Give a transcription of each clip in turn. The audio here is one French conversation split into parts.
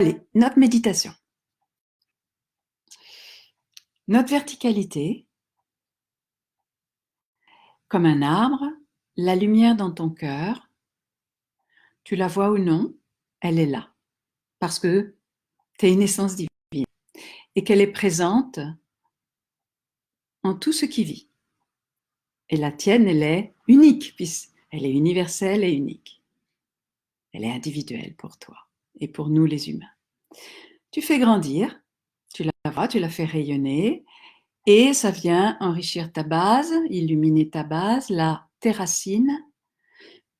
Allez, notre méditation. Notre verticalité, comme un arbre, la lumière dans ton cœur, tu la vois ou non, elle est là. Parce que tu es une essence divine et qu'elle est présente en tout ce qui vit. Et la tienne, elle est unique, puisqu'elle est universelle et unique. Elle est individuelle pour toi et pour nous les humains. Tu fais grandir, tu la vois, tu la fais rayonner et ça vient enrichir ta base, illuminer ta base, tes racines,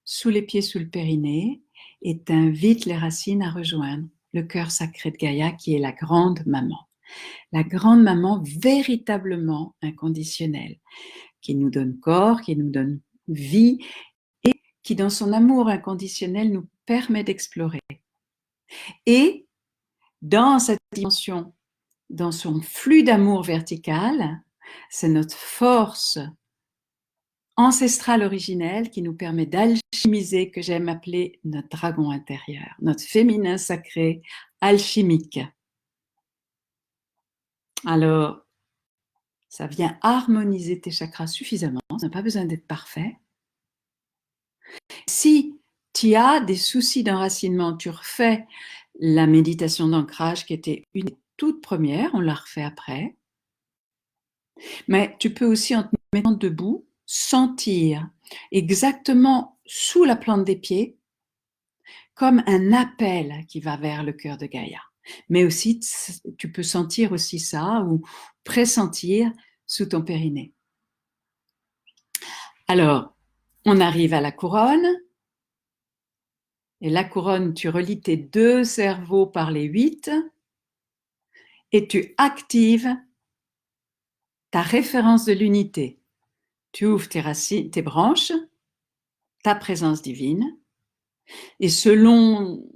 sous les pieds, sous le périnée, et t'invite les racines à rejoindre le cœur sacré de Gaïa qui est la grande maman. La grande maman véritablement inconditionnelle, qui nous donne corps, qui nous donne vie et qui dans son amour inconditionnel nous permet d'explorer. Et dans cette dimension, dans son flux d'amour vertical, c'est notre force ancestrale originelle qui nous permet d'alchimiser, que j'aime appeler notre dragon intérieur, notre féminin sacré alchimique. Alors, ça vient harmoniser tes chakras suffisamment, ça n'a pas besoin d'être parfait. Si tu as des soucis d'enracinement, tu refais la méditation d'ancrage qui était une des toutes premières, on la refait après. Mais tu peux aussi, en te mettant debout, sentir exactement sous la plante des pieds comme un appel qui va vers le cœur de Gaïa. Mais aussi, tu peux sentir aussi ça ou pressentir sous ton périnée. Alors, on arrive à la couronne. Et la couronne, tu relis tes deux cerveaux par les 8 et tu actives ta référence de l'unité. Tu ouvres tes racines, tes branches, ta présence divine. Et selon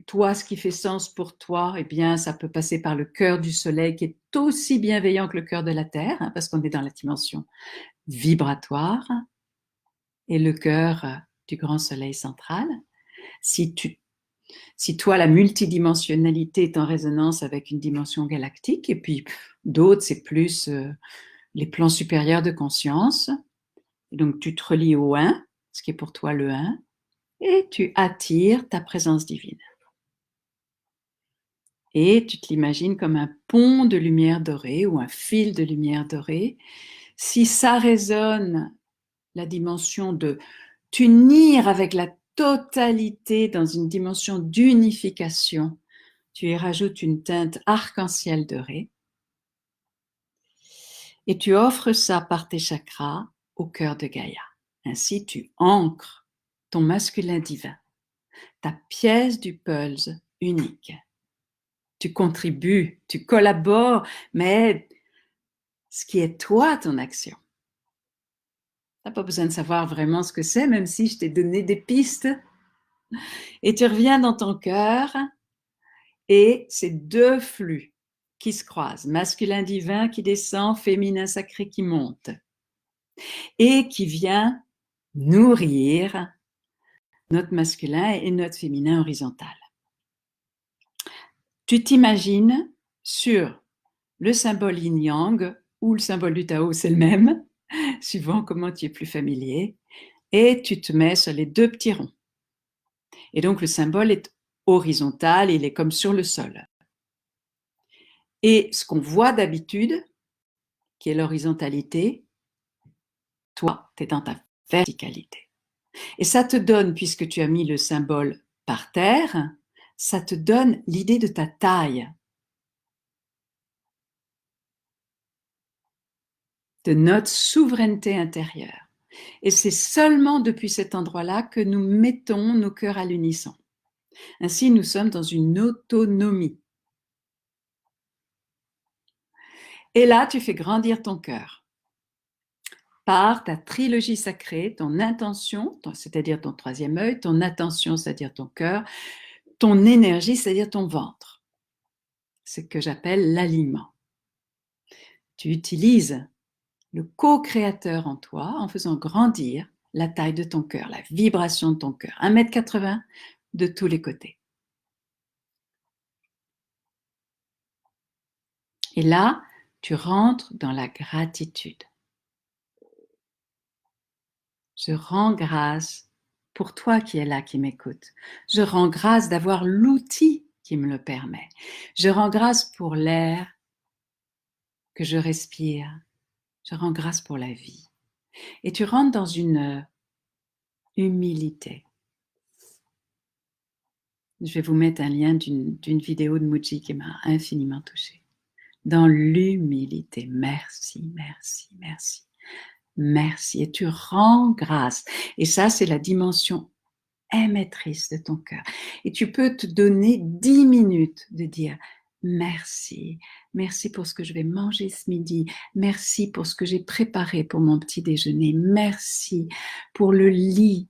toi, ce qui fait sens pour toi, eh bien, ça peut passer par le cœur du soleil qui est aussi bienveillant que le cœur de la terre, hein, parce qu'on est dans la dimension vibratoire, et le cœur du grand soleil central. Si toi, la multidimensionnalité est en résonance avec une dimension galactique, et puis d'autres, c'est plus les plans supérieurs de conscience. Et donc, tu te relis au 1, ce qui est pour toi le 1, et tu attires ta présence divine. Et tu te l'imagines comme un pont de lumière dorée ou un fil de lumière dorée. Si ça résonne, la dimension de t'unir avec la totalité dans une dimension d'unification, tu y rajoutes une teinte arc-en-ciel doré et tu offres ça par tes chakras au cœur de Gaïa. Ainsi, tu ancres ton masculin divin, ta pièce du puzzle unique. Tu contribues, tu collabores, mais ce qui est toi, ton action. Tu n'as pas besoin de savoir vraiment ce que c'est, même si je t'ai donné des pistes. Et tu reviens dans ton cœur et c'est deux flux qui se croisent, masculin divin qui descend, féminin sacré qui monte et qui vient nourrir notre masculin et notre féminin horizontal. Tu t'imagines sur le symbole yin-yang ou le symbole du Tao, c'est le même, suivant comment tu es plus familier, et tu te mets sur les deux petits ronds. Et donc le symbole est horizontal, il est comme sur le sol. Et ce qu'on voit d'habitude, qui est l'horizontalité, toi, tu es dans ta verticalité. Et ça te donne, puisque tu as mis le symbole par terre, ça te donne l'idée de ta taille, de notre souveraineté intérieure. Et c'est seulement depuis cet endroit-là que nous mettons nos cœurs à l'unisson. Ainsi, nous sommes dans une autonomie. Et là, tu fais grandir ton cœur par ta trilogie sacrée, ton intention, c'est-à-dire ton troisième œil, ton attention, c'est-à-dire ton cœur, ton énergie, c'est-à-dire ton ventre. C'est ce que j'appelle l'aliment. Tu utilises le co-créateur en toi en faisant grandir la taille de ton cœur, la vibration de ton cœur, 1,80 m de tous les côtés. Et là, tu rentres dans la gratitude. Je rends grâce pour toi qui es là, qui m'écoute. Je rends grâce d'avoir l'outil qui me le permet. Je rends grâce pour l'air que je respire. Je rends grâce pour la vie. Et tu rentres dans une humilité. Je vais vous mettre un lien d'une vidéo de Muji qui m'a infiniment touchée. Dans l'humilité. Merci, merci, merci. Merci. Et tu rends grâce. Et ça, c'est la dimension émettrice de ton cœur. Et tu peux te donner 10 minutes de dire merci. Merci pour ce que je vais manger ce midi. Merci pour ce que j'ai préparé pour mon petit déjeuner. Merci pour le lit.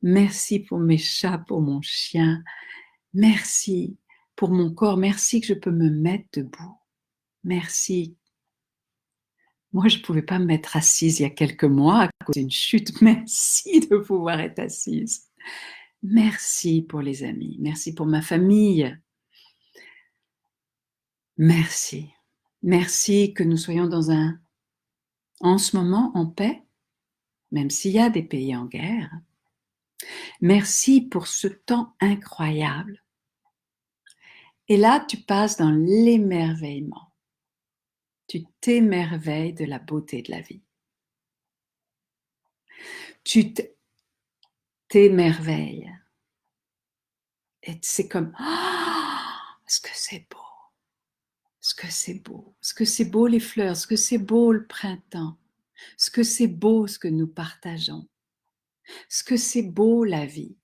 Merci pour mes chats, pour mon chien. Merci pour mon corps. Merci que je peux me mettre debout. Merci. Moi, je ne pouvais pas me mettre assise il y a quelques mois à cause d'une chute. Merci de pouvoir être assise. Merci pour les amis. Merci pour ma famille. Merci. Merci que nous soyons en ce moment, en paix, même s'il y a des pays en guerre. Merci pour ce temps incroyable. Et là, tu passes dans l'émerveillement. Tu t'émerveilles de la beauté de la vie. Tu t'émerveilles. Et c'est comme, est-ce que c'est beau? Est-ce que c'est beau? Est-ce que c'est beau les fleurs? Est-ce que c'est beau le printemps? Est-ce que c'est beau ce que nous partageons? Est-ce que c'est beau la vie?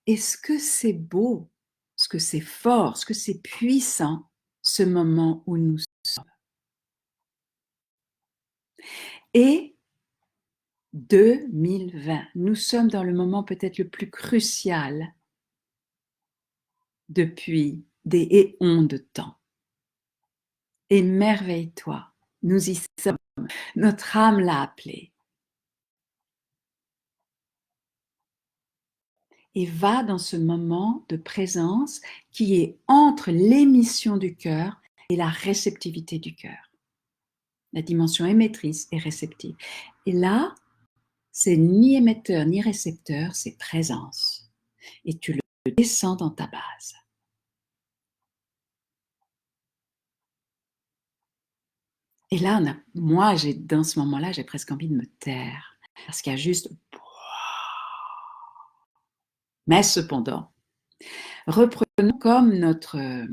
Est-ce que c'est beau? Est-ce que c'est fort? Est-ce que c'est puissant ce moment où nous sommes? Et 2020, nous sommes dans le moment peut-être le plus crucial depuis des éons de temps. Émerveille-toi, nous y sommes, notre âme l'a appelé. Et va dans ce moment de présence qui est entre l'émission du cœur et la réceptivité du cœur. La dimension émettrice et réceptive. Et là, c'est ni émetteur ni récepteur, c'est présence. Et tu le descends dans ta base. Et là, moi, dans ce moment-là, j'ai presque envie de me taire. Parce qu'il y a juste... Mais cependant, reprenons comme notre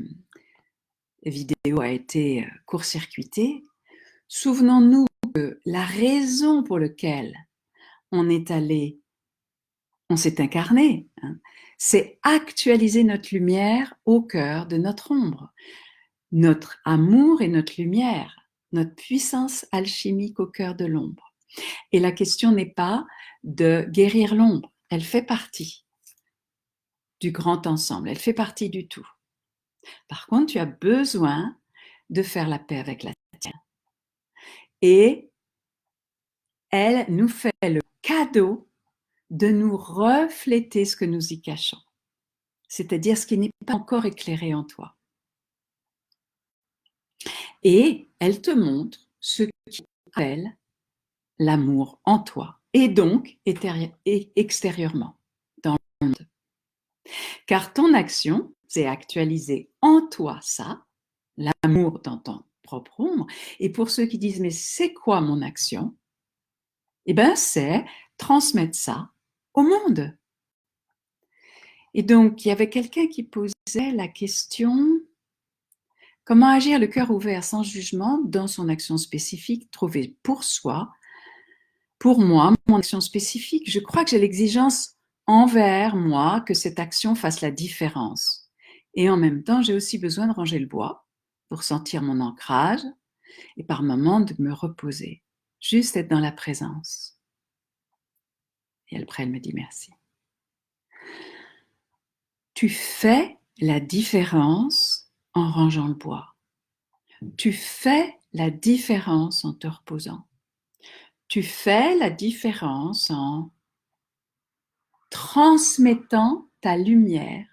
vidéo a été court-circuitée. Souvenons-nous que la raison pour laquelle on s'est incarné, hein, c'est actualiser notre lumière au cœur de notre ombre. Notre amour et notre lumière, notre puissance alchimique au cœur de l'ombre. Et la question n'est pas de guérir l'ombre, elle fait partie du grand ensemble, elle fait partie du tout. Par contre, tu as besoin de faire la paix avec la tienne. Et elle nous fait le cadeau de nous refléter ce que nous y cachons, c'est-à-dire ce qui n'est pas encore éclairé en toi. Et elle te montre ce qui appelle l'amour en toi, et donc extérieurement, dans le monde. Car ton action, c'est actualiser en toi ça, l'amour dans ton propre ombre. Et pour ceux qui disent, mais c'est quoi mon action? Eh bien, c'est transmettre ça au monde. Et donc, il y avait quelqu'un qui posait la question, comment agir le cœur ouvert sans jugement dans son action spécifique, trouver pour soi, pour moi, mon action spécifique. Je crois que j'ai l'exigence envers moi que cette action fasse la différence. Et en même temps, j'ai aussi besoin de ranger le bois pour sentir mon ancrage et par moments de me reposer, juste être dans la présence. Et après, elle me dit merci. Tu fais la différence en rangeant le bois. Tu fais la différence en te reposant. Tu fais la différence en transmettant ta lumière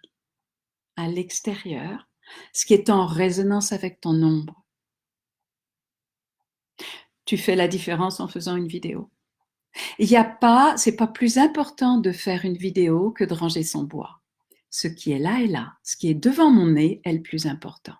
à l'extérieur, ce qui est en résonance avec ton ombre. tu fais la différence en faisant une vidéo. Il n'y a pas, c'est pas plus important de faire une vidéo que de ranger son bois. Ce qui est là est là. Ce qui est devant mon nez est le plus important.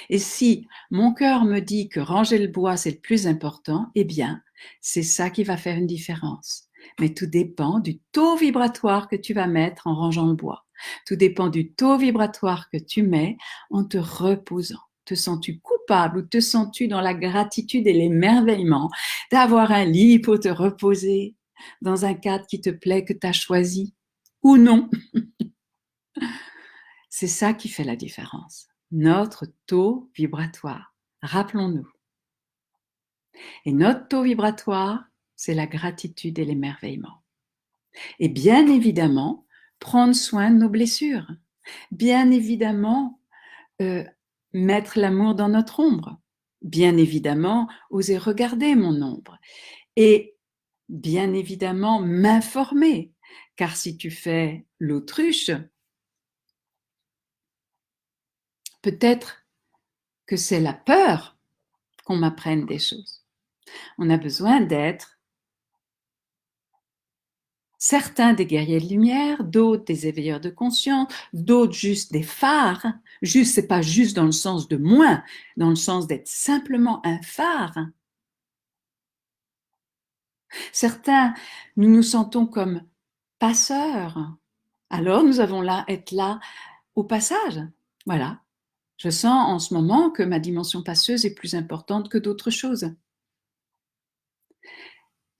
Et si mon cœur me dit que ranger le bois, c'est le plus important, eh bien, c'est ça qui va faire une différence. Mais tout dépend du taux vibratoire que tu vas mettre en rangeant le bois. Tout dépend du taux vibratoire que tu mets en te reposant. Te sens-tu coupable ou te sens-tu dans la gratitude et l'émerveillement d'avoir un lit pour te reposer dans un cadre qui te plaît, que tu as choisi ou non? C'est ça qui fait la différence. Notre taux vibratoire. Rappelons-nous. Et notre taux vibratoire, c'est la gratitude et l'émerveillement. Et bien évidemment, prendre soin de nos blessures. Bien évidemment, mettre l'amour dans notre ombre. Bien évidemment, oser regarder mon ombre. Et bien évidemment, m'informer. Car si tu fais l'autruche, peut-être que c'est la peur qu'on m'apprenne des choses. On a besoin d'être certains des guerriers de lumière, d'autres des éveilleurs de conscience, d'autres juste des phares. Juste, c'est pas juste dans le sens de moins, dans le sens d'être simplement un phare. Certains, nous nous sentons comme passeurs. Alors, nous avons là, être là au passage. Voilà. Je sens en ce moment que ma dimension passeuse est plus importante que d'autres choses.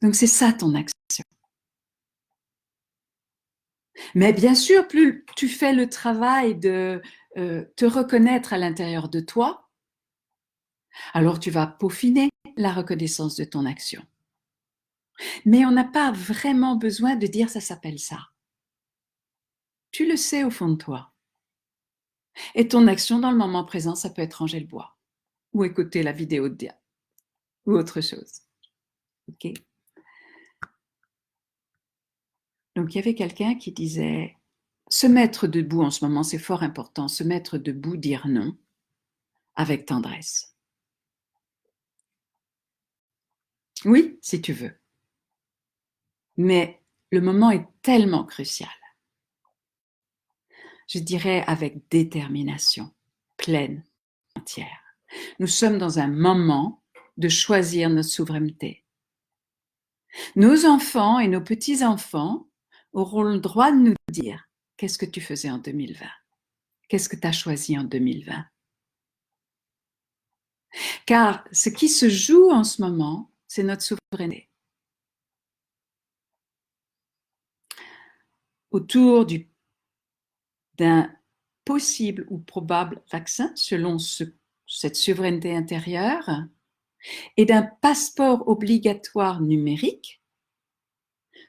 Donc, c'est ça ton action. Mais bien sûr, plus tu fais le travail de te reconnaître à l'intérieur de toi, alors tu vas peaufiner la reconnaissance de ton action. Mais on n'a pas vraiment besoin de dire ça s'appelle ça. Tu le sais au fond de toi. Et ton action dans le moment présent, ça peut être ranger le bois ou écouter la vidéo de Dia ou autre chose. Ok. Donc il y avait quelqu'un qui disait se mettre debout en ce moment, c'est fort important, se mettre debout, dire non avec tendresse. Oui, si tu veux. Mais le moment est tellement crucial. Je dirais avec détermination pleine, entière. Nous sommes dans un moment de choisir notre souveraineté. Nos enfants et nos petits-enfants auront le droit de nous dire qu'est-ce que tu faisais en 2020? Qu'est-ce que tu as choisi en 2020? Car ce qui se joue en ce moment, c'est notre souveraineté. Autour d'un possible ou probable vaccin, selon cette souveraineté intérieure, et d'un passeport obligatoire numérique,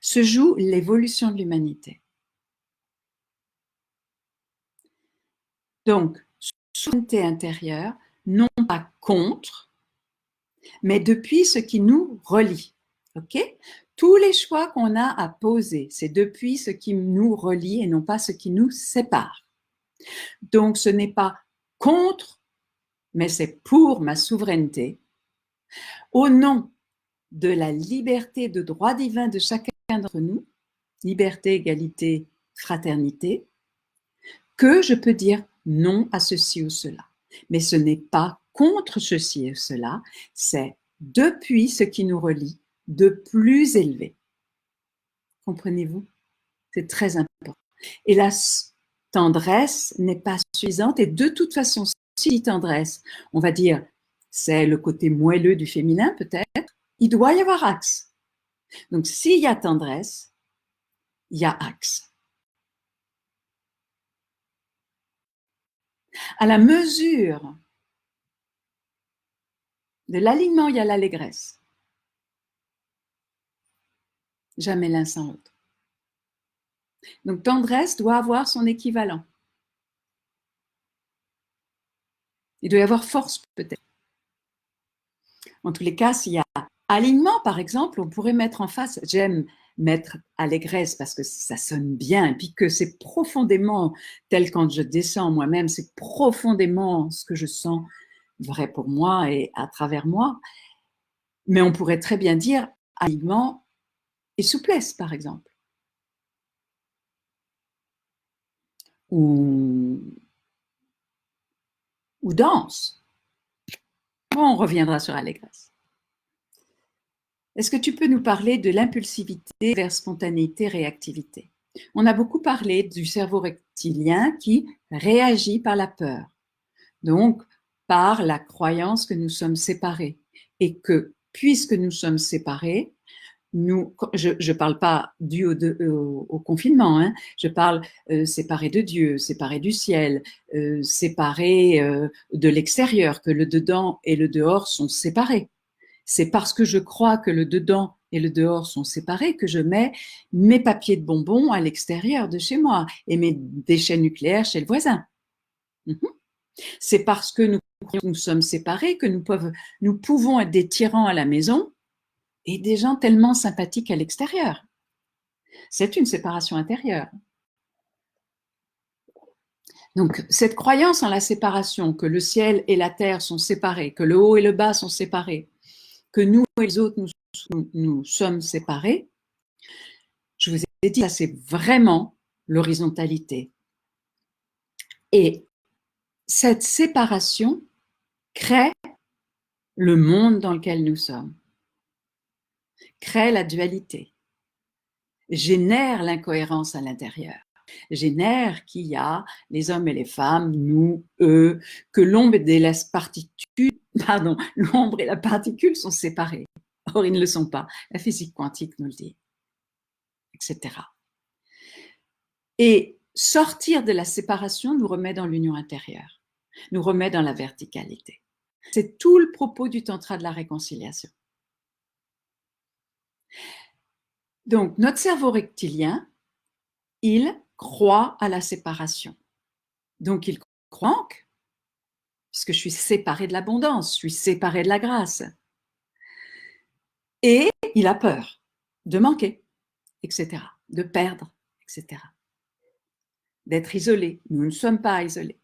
se joue l'évolution de l'humanité. Donc, souveraineté intérieure, non pas contre, mais depuis ce qui nous relie. Ok? Tous les choix qu'on a à poser, c'est depuis ce qui nous relie et non pas ce qui nous sépare. Donc, ce n'est pas contre, mais c'est pour ma souveraineté, au nom de la liberté de droit divin de chacun d'entre nous, liberté, égalité, fraternité, que je peux dire non à ceci ou cela. Mais ce n'est pas contre ceci ou cela, c'est depuis ce qui nous relie de plus élevé. Comprenez-vous? C'est très important. Et la tendresse n'est pas suffisante et de toute façon, si tendresse, on va dire, c'est le côté moelleux du féminin peut-être, il doit y avoir axe. Donc s'il y a tendresse, il y a axe. À la mesure de l'alignement, il y a l'allégresse. Jamais l'un sans l'autre. Donc tendresse doit avoir son équivalent. Il doit y avoir force peut-être. En tous les cas, s'il y a alignement, par exemple, on pourrait mettre en face, j'aime mettre allégresse parce que ça sonne bien, et puis que c'est profondément, tel quand je descends moi-même, c'est profondément ce que je sens vrai pour moi et à travers moi. Mais on pourrait très bien dire alignement et souplesse, par exemple. Ou danse. Bon, on reviendra sur allégresse. Est-ce que tu peux nous parler de l'impulsivité vers spontanéité, réactivité? On a beaucoup parlé du cerveau reptilien qui réagit par la peur, donc par la croyance que nous sommes séparés et que puisque nous sommes séparés, je ne parle pas dû au confinement, hein, je parle séparés de Dieu, séparés du ciel, séparés de l'extérieur, que le dedans et le dehors sont séparés. C'est parce que je crois que le dedans et le dehors sont séparés que je mets mes papiers de bonbons à l'extérieur de chez moi et mes déchets nucléaires chez le voisin. C'est parce que nous sommes séparés que nous pouvons être des tyrans à la maison et des gens tellement sympathiques à l'extérieur. C'est une séparation intérieure. Donc, cette croyance en la séparation, que le ciel et la terre sont séparés, que le haut et le bas sont séparés, que nous et les autres, nous sommes séparés, je vous ai dit, ça c'est vraiment l'horizontalité. Et cette séparation crée le monde dans lequel nous sommes, crée la dualité, génère l'incohérence à l'intérieur, génère qu'il y a les hommes et les femmes, nous, eux, que l'ombre et l'ombre et la particule sont séparés. Or, ils ne le sont pas. La physique quantique nous le dit, etc. Et sortir de la séparation nous remet dans l'union intérieure, nous remet dans la verticalité. C'est tout le propos du tantra de la réconciliation. Donc, notre cerveau reptilien, il croit à la séparation. Donc, il croit, puisque je suis séparée de l'abondance, je suis séparée de la grâce. Et il a peur de manquer, etc., de perdre, etc., d'être isolé. Nous ne sommes pas isolés.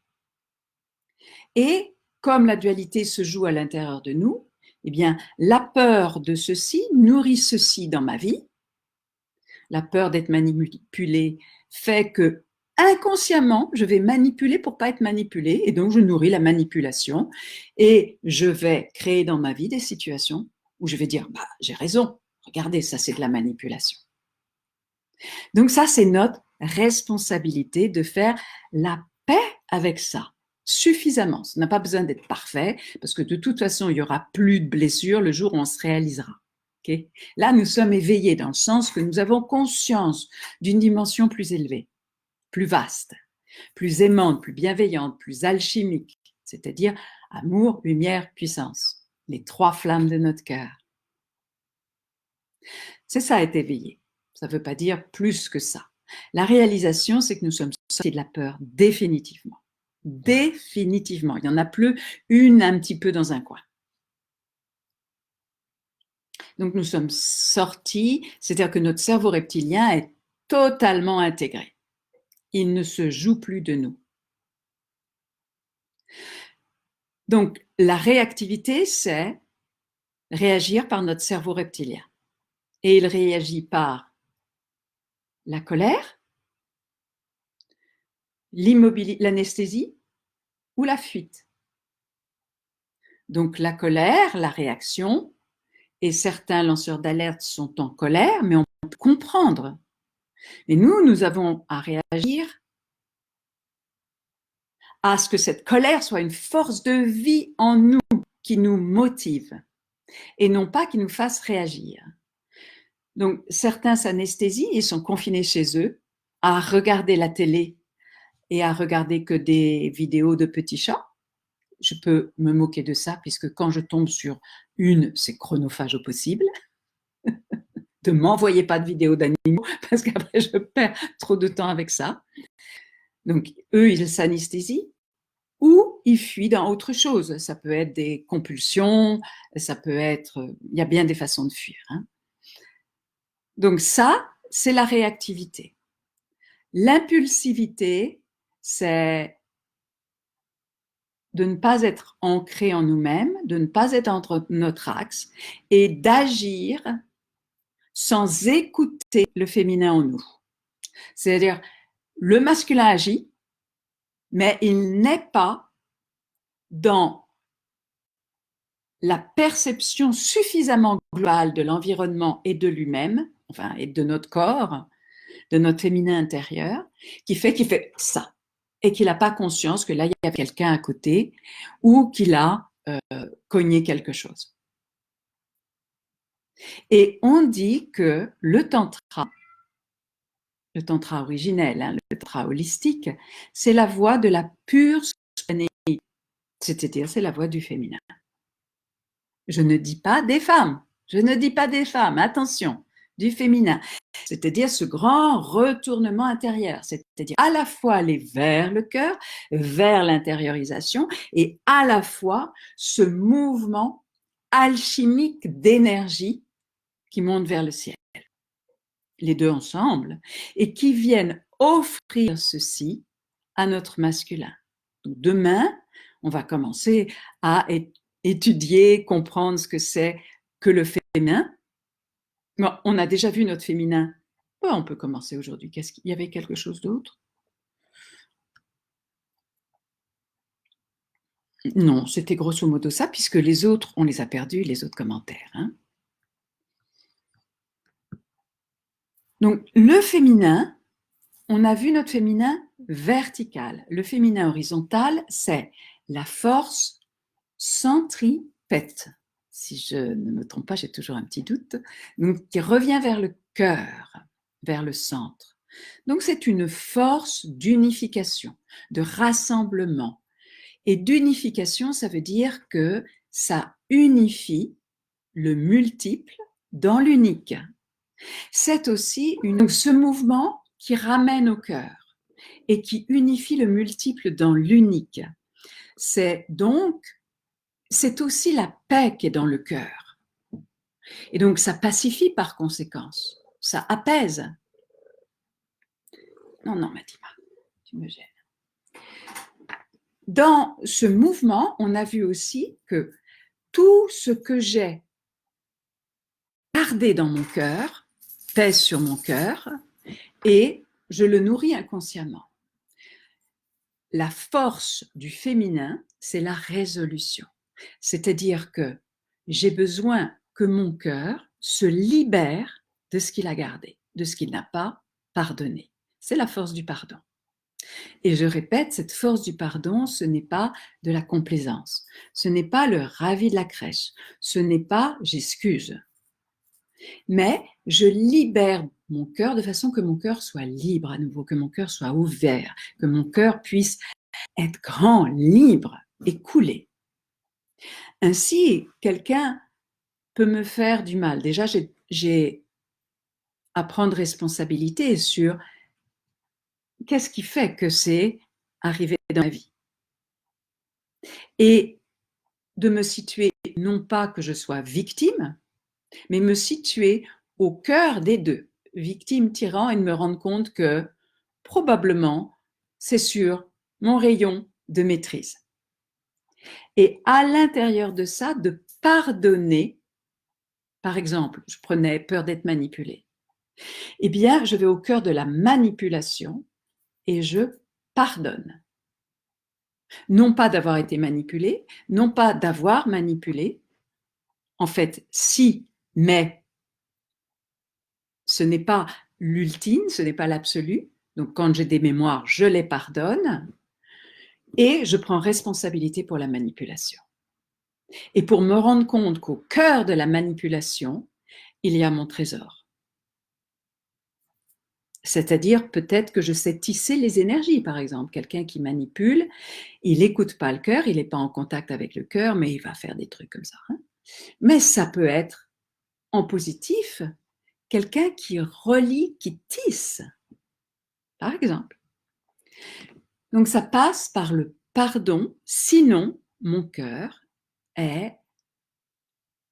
Et comme la dualité se joue à l'intérieur de nous, eh bien, la peur de ceci nourrit ceci dans ma vie. La peur d'être manipulée fait que inconsciemment, je vais manipuler pour pas être manipulée et donc je nourris la manipulation et je vais créer dans ma vie des situations où je vais dire bah, j'ai raison, regardez, ça c'est de la manipulation. Donc ça, c'est notre responsabilité de faire la paix avec ça suffisamment. Ça n'a pas besoin d'être parfait parce que de toute façon, il y aura plus de blessures le jour où on se réalisera. Okay? Là, nous sommes éveillés dans le sens que nous avons conscience d'une dimension plus élevée, plus vaste, plus aimante, plus bienveillante, plus alchimique, c'est-à-dire amour, lumière, puissance, les trois flammes de notre cœur. C'est ça être éveillé. Ça ne veut pas dire plus que ça. La réalisation, c'est que nous sommes sortis de la peur définitivement. Définitivement. Il n'y en a plus une un petit peu dans un coin. Donc nous sommes sortis, c'est-à-dire que notre cerveau reptilien est totalement intégré. Il ne se joue plus de nous. Donc la réactivité, c'est réagir par notre cerveau reptilien. Et il réagit par la colère, l'anesthésie ou la fuite. Donc la colère, la réaction, et certains lanceurs d'alerte sont en colère, mais on peut comprendre. Et nous avons à réagir à ce que cette colère soit une force de vie en nous qui nous motive et non pas qui nous fasse réagir. Donc certains s'anesthésient et sont confinés chez eux à regarder la télé et à regarder que des vidéos de petits chats. Je peux me moquer de ça puisque quand je tombe sur une, c'est chronophage au possible. Ne m'envoyez pas de vidéos d'animaux parce qu'après je perds trop de temps avec ça. Donc eux, ils s'anesthésient ou ils fuient dans autre chose. Ça peut être des compulsions, ça peut être, il y a bien des façons de fuir. Hein. Donc ça, c'est la réactivité. L'impulsivité, c'est de ne pas être ancré en nous-mêmes, de ne pas être entre notre axe et d'agir sans écouter le féminin en nous. C'est-à-dire, le masculin agit, mais il n'est pas dans la perception suffisamment globale de l'environnement et de lui-même, enfin, et de notre corps, de notre féminin intérieur, qui fait qu'il fait ça. Et qu'il n'a pas conscience que là, il y a quelqu'un à côté ou qu'il a cogné quelque chose. Et on dit que le tantra originel, hein, le tantra holistique, c'est la voie de la pure spontanéité, c'est-à-dire c'est la voie du féminin. Je ne dis pas des femmes, attention, du féminin. C'est-à-dire ce grand retournement intérieur, c'est-à-dire à la fois aller vers le cœur, vers l'intériorisation, et à la fois ce mouvement alchimique d'énergie qui monte vers le ciel. Les deux ensemble, et qui viennent offrir ceci à notre masculin. Donc demain, on va commencer à étudier, comprendre ce que c'est que le féminin. Bon, on a déjà vu notre féminin. Bon, on peut commencer aujourd'hui. Qu'est-ce qu'il y avait quelque chose d'autre? Non, c'était grosso modo ça, puisque les autres, on les a perdus, les autres commentaires. Hein. Donc, le féminin, on a vu notre féminin vertical. Le féminin horizontal, c'est la force centripète. Si je ne me trompe pas, j'ai toujours un petit doute. Donc, qui revient vers le cœur, vers le centre. Donc, c'est une force d'unification, de rassemblement. Et d'unification, ça veut dire que ça unifie le multiple dans l'unique. C'est aussi ce mouvement qui ramène au cœur et qui unifie le multiple dans l'unique. C'est aussi la paix qui est dans le cœur. Et donc, ça pacifie par conséquence. Ça apaise. Non, Mathima, tu me gênes. Dans ce mouvement, on a vu aussi que tout ce que j'ai gardé dans mon cœur pèse sur mon cœur et je le nourris inconsciemment. La force du féminin, c'est la résolution. C'est-à-dire que j'ai besoin que mon cœur se libère de ce qu'il a gardé, de ce qu'il n'a pas pardonné. C'est la force du pardon. Et je répète, cette force du pardon, ce n'est pas de la complaisance, ce n'est pas le ravi de la crèche, ce n'est pas j'excuse, mais je libère mon cœur de façon que mon cœur soit libre à nouveau, que mon cœur soit ouvert, que mon cœur puisse être grand, libre et couler. Ainsi, quelqu'un peut me faire du mal. Déjà, j'ai à prendre responsabilité sur qu'est-ce qui fait que c'est arrivé dans ma vie. Et de me situer, non pas que je sois victime, mais me situer au cœur des deux, victime, tyran, et de me rendre compte que probablement, c'est sur mon rayon de maîtrise. Et à l'intérieur de ça, de pardonner. Par exemple, je prenais peur d'être manipulée. Eh bien, je vais au cœur de la manipulation et je pardonne. Non pas d'avoir été manipulée, non pas d'avoir manipulé. En fait, si, mais ce n'est pas l'ultime, ce n'est pas l'absolu. Donc, quand j'ai des mémoires, je les pardonne et je prends responsabilité pour la manipulation. Et pour me rendre compte qu'au cœur de la manipulation, il y a mon trésor. C'est-à-dire peut-être que je sais tisser les énergies, par exemple. Quelqu'un qui manipule, il n'écoute pas le cœur, il n'est pas en contact avec le cœur, mais il va faire des trucs comme ça. Hein. Mais ça peut être en positif, quelqu'un qui relie, qui tisse, par exemple. Donc ça passe par le pardon, sinon mon cœur est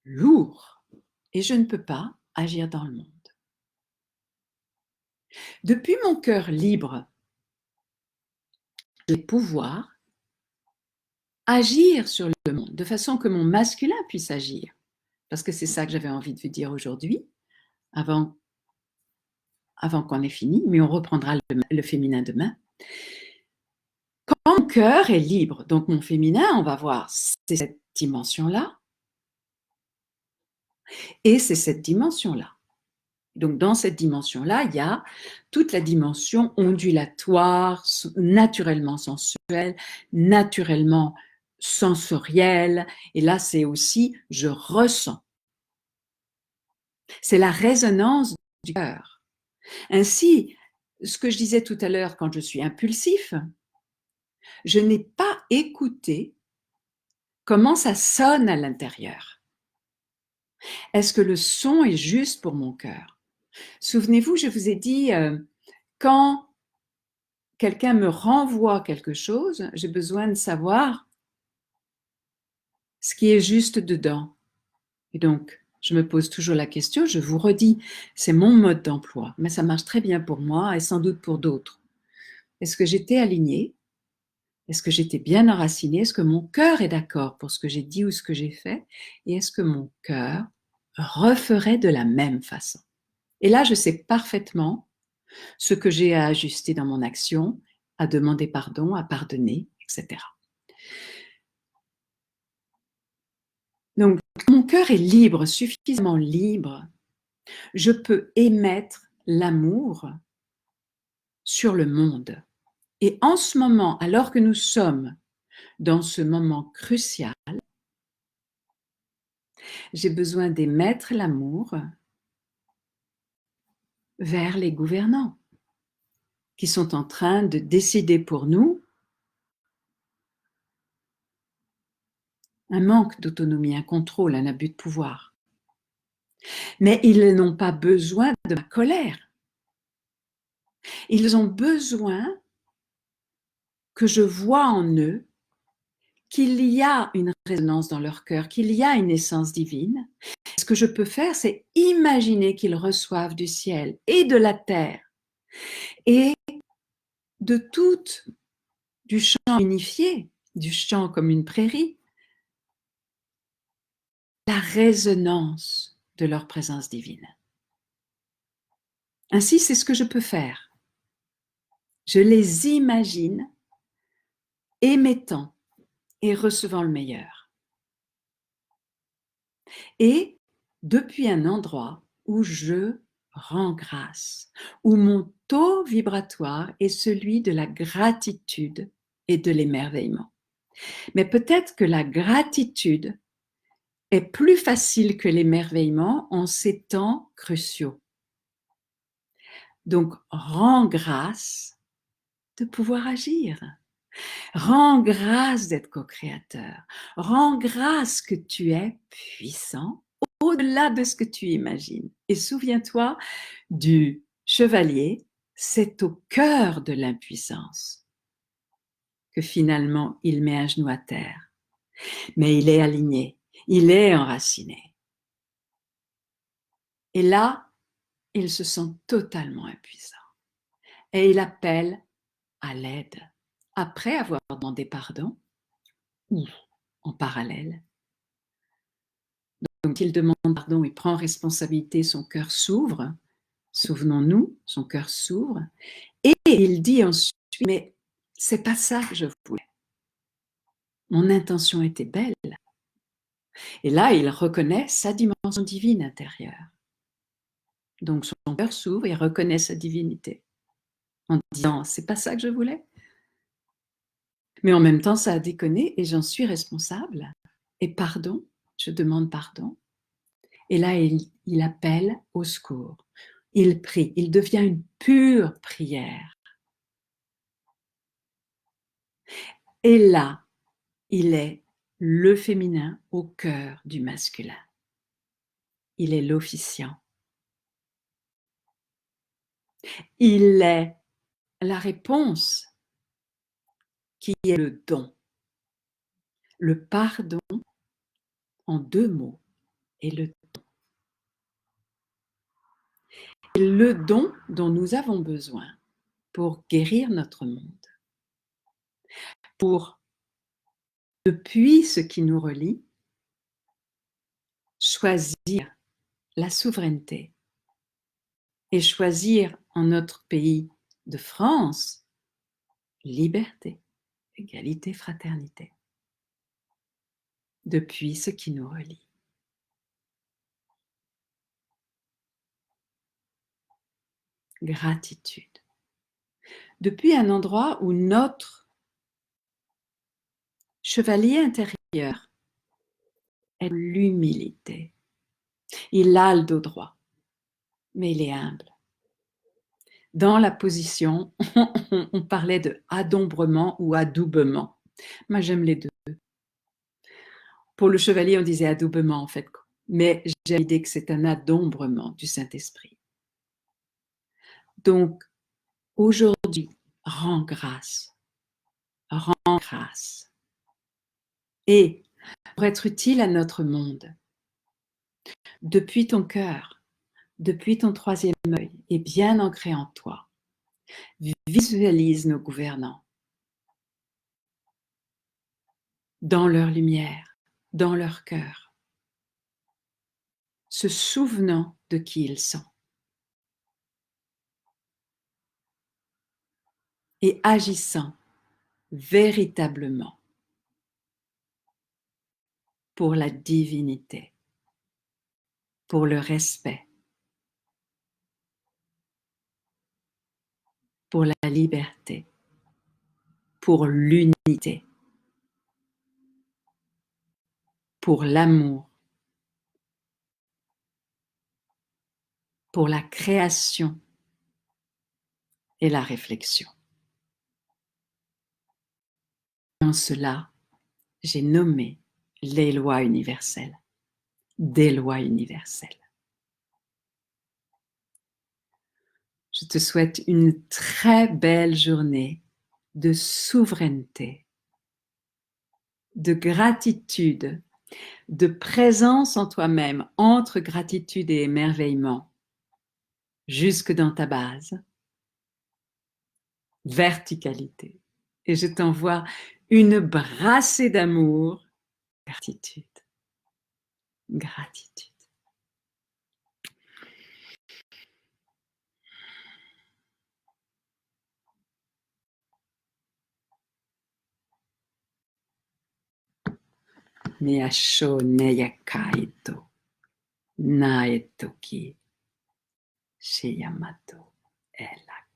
lourd et je ne peux pas agir dans le monde. Depuis mon cœur libre, je vais pouvoir agir sur le monde, de façon que mon masculin puisse agir. Parce que c'est ça que j'avais envie de vous dire aujourd'hui, avant qu'on ait fini, mais on reprendra le féminin demain. Quand mon cœur est libre, donc mon féminin, on va voir, c'est cette dimension-là, et c'est cette dimension-là. Donc dans cette dimension-là, il y a toute la dimension ondulatoire, naturellement sensuelle, naturellement sensorielle, et là c'est aussi je ressens. C'est la résonance du cœur. Ainsi, ce que je disais tout à l'heure, quand je suis impulsif, je n'ai pas écouté comment ça sonne à l'intérieur. Est-ce que le son est juste pour mon cœur? Souvenez-vous, je vous ai dit, quand quelqu'un me renvoie quelque chose, j'ai besoin de savoir ce qui est juste dedans. Et donc, je me pose toujours la question, je vous redis, c'est mon mode d'emploi, mais ça marche très bien pour moi et sans doute pour d'autres. Est-ce que j'étais alignée? Est-ce que j'étais bien enracinée? Est-ce que mon cœur est d'accord pour ce que j'ai dit ou ce que j'ai fait? Et est-ce que mon cœur referait de la même façon? Et là, je sais parfaitement ce que j'ai à ajuster dans mon action, à demander pardon, à pardonner, etc. Donc, quand mon cœur est libre, suffisamment libre, je peux émettre l'amour sur le monde. Et en ce moment, alors que nous sommes dans ce moment crucial, j'ai besoin d'émettre l'amour vers les gouvernants qui sont en train de décider pour nous un manque d'autonomie, un contrôle, un abus de pouvoir. Mais ils n'ont pas besoin de ma colère. Ils ont besoin que je vois en eux qu'il y a une résonance dans leur cœur, qu'il y a une essence divine. Ce que je peux faire, c'est imaginer qu'ils reçoivent du ciel et de la terre et de tout, du champ unifié, du champ comme une prairie, la résonance de leur présence divine. Ainsi, c'est ce que je peux faire. Je les imagine émettant et recevant le meilleur. Et depuis un endroit où je rends grâce, où mon taux vibratoire est celui de la gratitude et de l'émerveillement. Mais peut-être que la gratitude est plus facile que l'émerveillement en ces temps cruciaux. Donc, rends grâce de pouvoir agir. Rends grâce d'être co-créateur. Rends grâce que tu es puissant au-delà de ce que tu imagines. Et souviens-toi du chevalier, c'est au cœur de l'impuissance que finalement il met un genou à terre. Mais il est aligné, il est enraciné. Et là, il se sent totalement impuissant. Et il appelle à l'aide, après avoir demandé pardon, ou en parallèle. Donc il demande pardon, il prend responsabilité, son cœur s'ouvre, souvenons-nous, son cœur s'ouvre, et il dit ensuite, mais c'est pas ça que je voulais. Mon intention était belle. Et là, il reconnaît sa dimension divine intérieure. Donc son cœur s'ouvre et reconnaît sa divinité en disant, c'est pas ça que je voulais. Mais en même temps, ça a déconné et j'en suis responsable. Et pardon, je demande pardon. Et là, il appelle au secours. Il prie, il devient une pure prière. Et là, il est le féminin au cœur du masculin. Il est l'officiant. Il est la réponse qui est le don. Le pardon, en 2 mots, est le don. Et le don dont nous avons besoin pour guérir notre monde, pour depuis ce qui nous relie, choisir la souveraineté et choisir en notre pays de France liberté, égalité, fraternité, depuis ce qui nous relie. Gratitude. Depuis un endroit où notre chevalier intérieur est l'humilité. Il a le dos droit, mais il est humble. Dans la position, on parlait de adombrement ou adoubement. Moi, j'aime les deux. Pour le chevalier, on disait adoubement en fait, mais j'ai l'idée que c'est un adombrement du Saint-Esprit. Donc, aujourd'hui, rends grâce. Rends grâce. Et pour être utile à notre monde, depuis ton cœur, depuis ton troisième œil, et bien ancré en toi, visualise nos gouvernants dans leur lumière, dans leur cœur, se souvenant de qui ils sont et agissant véritablement pour la divinité, pour le respect, pour la liberté, pour l'unité, pour l'amour, pour la création et la réflexion. En cela, j'ai nommé les lois universelles, des lois universelles. Je te souhaite une très belle journée de souveraineté, de gratitude, de présence en toi-même, entre gratitude et émerveillement, jusque dans ta base, verticalité. Et je t'envoie une brassée d'amour, gratitude, gratitude. Miyasho neyakaito, naetoki, sheyamato, ela.